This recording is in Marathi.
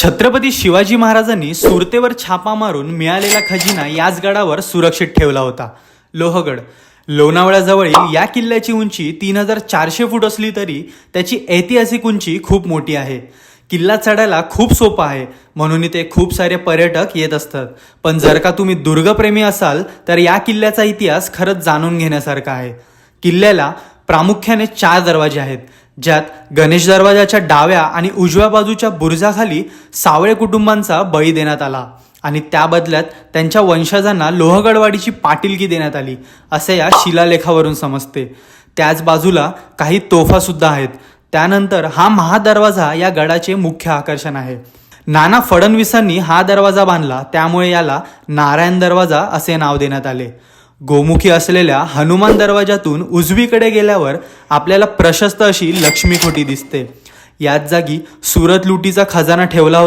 छत्रपती शिवाजी महाराजांनी सुरतेवर छापा मारून मिळालेला खजिना याच गडावर सुरक्षित ठेवला होता. लोहगड लोणावळ्याजवळील या किल्ल्याची उंची 3400 फूट असली तरी त्याची ऐतिहासिक उंची खूप मोठी आहे. किल्ला चढायला खूप सोपा आहे, म्हणून इथे खूप सारे पर्यटक येत असतात. पण जर का तुम्ही दुर्गप्रेमी असाल तर या किल्ल्याचा इतिहास खरंच जाणून घेण्यासारखा आहे. किल्ल्याला प्रामुख्याने 4 दरवाजे आहेत, ज्यात गणेश दरवाजाच्या डाव्या आणि उजव्या बाजूच्या बुरुजाखाली सावळे कुटुंबांचा बळी देण्यात आला आणि त्या बदल्यात त्यांच्या वंशजांना लोहगडवाडीची पाटीलकी देण्यात आली, असे या शिलालेखावरून समजते. त्याच बाजूला काही तोफा सुद्धा आहेत. त्यानंतर हा महादरवाजा या गडाचे मुख्य आकर्षण आहे. नाना फडणवीसांनी हा दरवाजा बांधला, त्यामुळे याला नारायण दरवाजा असे नाव देण्यात आले. गोमुखी असलेल्या हनुमान दरवाजातून उजवीकडे गेल्यावर आपल्याला प्रशस्त अशी लक्ष्मीकोठी दिसते. याच जागी सुरत लुटीचा खजाना ठेवला होता.